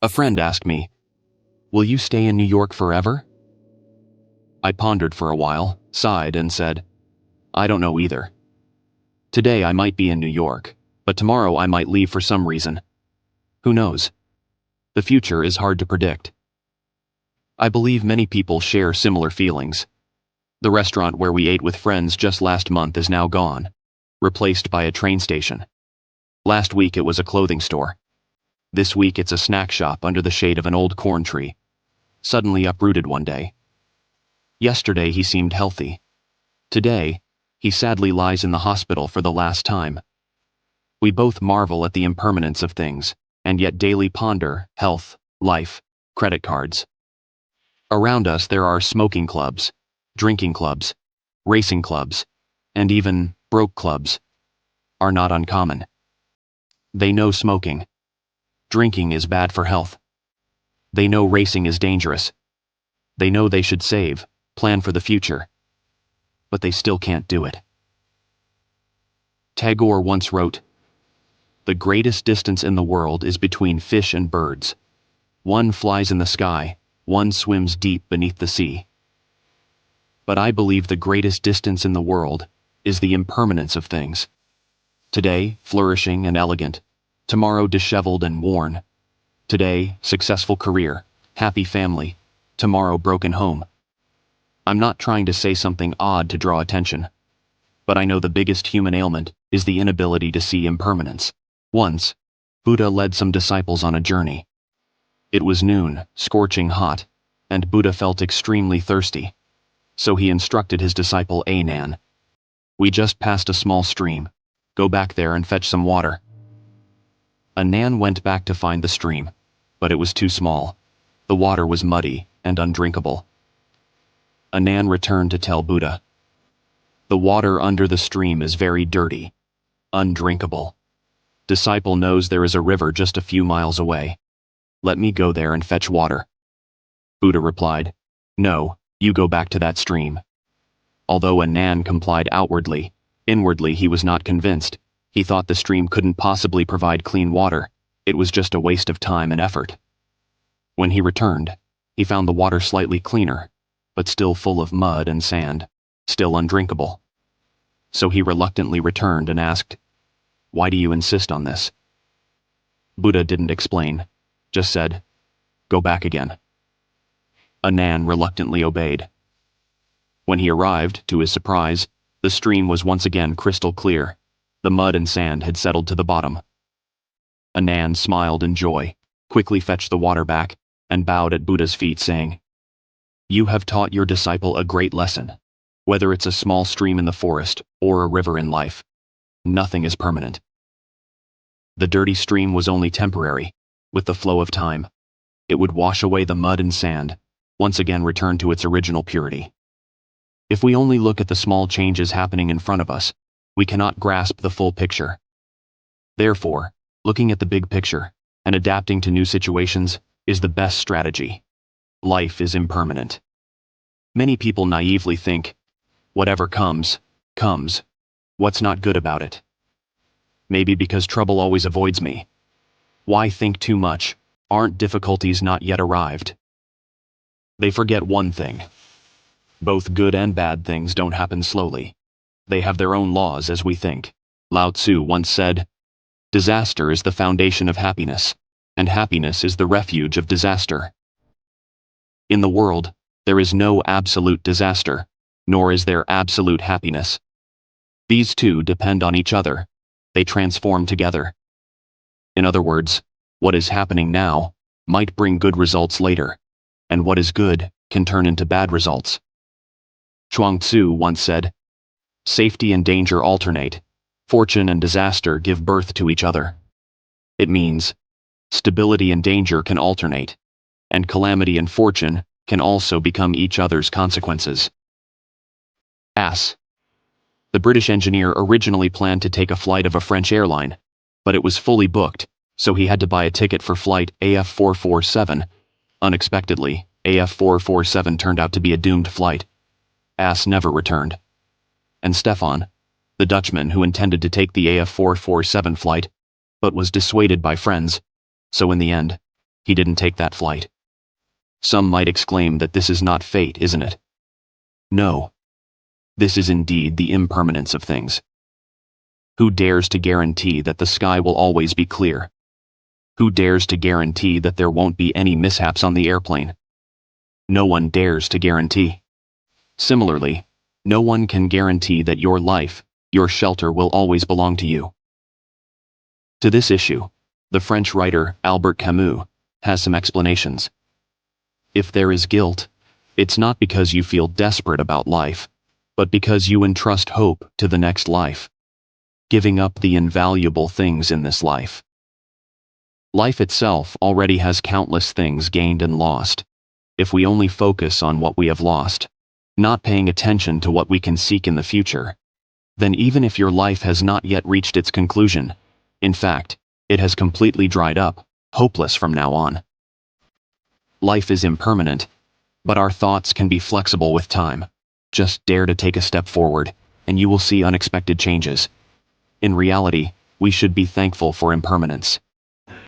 A friend asked me, "Will you stay in New York forever?" I pondered for a while, sighed, and said, "I don't know either. Today I might be in New York, but tomorrow I might leave for some reason. Who knows? The future is hard to predict." I believe many people share similar feelings. The restaurant where we ate with friends just last month is now gone, replaced by a train station. Last week it was a clothing store. This week it's a snack shop under the shade of an old corn tree, suddenly uprooted one day. Yesterday he seemed healthy. Today, he sadly lies in the hospital for the last time. We both marvel at the impermanence of things, and yet daily ponder health, life, credit cards. Around us there are smoking clubs, drinking clubs, racing clubs, and even broke clubs are not uncommon. They know smoking. Drinking is bad for health. They know racing is dangerous. They know they should save, plan for the future. But they still can't do it. Tagore once wrote, "The greatest distance in the world is between fish and birds. One flies in the sky, one swims deep beneath the sea." But I believe the greatest distance in the world is the impermanence of things. Today, flourishing and elegant. Tomorrow, disheveled and worn. Today, successful career, happy family. Tomorrow, broken home. I'm not trying to say something odd to draw attention, but I know the biggest human ailment is the inability to see impermanence. Once, Buddha led some disciples on a journey. It was noon, scorching hot, and Buddha felt extremely thirsty. So he instructed his disciple Anan, "We just passed a small stream. Go back there and fetch some water." Anan went back to find the stream, but it was too small. The water was muddy and undrinkable. Anan returned to tell Buddha, "The water under the stream is very dirty, undrinkable. Disciple knows there is a river just a few miles away. Let me go there and fetch water." Buddha replied, "No, you go back to that stream." Although Anan complied outwardly, inwardly he was not convinced. He thought the stream couldn't possibly provide clean water. It was just a waste of time and effort. When he returned, he found the water slightly cleaner, but still full of mud and sand, still undrinkable. So he reluctantly returned and asked, "Why do you insist on this?" Buddha didn't explain, just said, "Go back again." Anan reluctantly obeyed. When he arrived, to his surprise, the stream was once again crystal clear. The mud and sand had settled to the bottom. Anan smiled in joy, quickly fetched the water back, and bowed at Buddha's feet, saying, "You have taught your disciple a great lesson. Whether it's a small stream in the forest or a river in life, nothing is permanent." The dirty stream was only temporary. With the flow of time, it would wash away the mud and sand, once again return to its original purity. If we only look at the small changes happening in front of us, we cannot grasp the full picture. Therefore, looking at the big picture and adapting to new situations is the best strategy. Life is impermanent. Many people naively think, whatever comes, comes. What's not good about it? Maybe because trouble always avoids me. Why think too much? Aren't difficulties not yet arrived? They forget one thing. Both good and bad things don't happen slowly. They have their own laws as we think. Lao Tzu once said, "Disaster is the foundation of happiness, and happiness is the refuge of disaster." In the world, there is no absolute disaster, nor is there absolute happiness. These two depend on each other. They transform together. In other words, what is happening now might bring good results later, and what is good can turn into bad results. Chuang Tzu once said, "Safety and danger alternate. Fortune and disaster give birth to each other." It means, stability and danger can alternate, and calamity and fortune can also become each other's consequences. Ass. The British engineer originally planned to take a flight of a French airline, but it was fully booked, so he had to buy a ticket for flight AF447. Unexpectedly, AF447 turned out to be a doomed flight. Ass never returned. And Stefan, the Dutchman who intended to take the AF447 flight, but was dissuaded by friends, so in the end, He didn't take that flight. Some might exclaim that this is not fate, isn't it? No. This is indeed the impermanence of things. Who dares to guarantee that the sky will always be clear? Who dares to guarantee that there won't be any mishaps on the airplane? No one dares to guarantee. Similarly, no one can guarantee that your life, your shelter will always belong to you. To this issue, the French writer Albert Camus has some explanations. If there is guilt, it's not because you feel desperate about life, but because you entrust hope to the next life, giving up the invaluable things in this life. Life itself already has countless things gained and lost, if we only focus on what we have lost, not paying attention to what we can seek in the future, then even if your life has not yet reached its conclusion, in fact, it has completely dried up, hopeless from now on. Life is impermanent, but our thoughts can be flexible with time. Just dare to take a step forward, and you will see unexpected changes. In reality, we should be thankful for impermanence.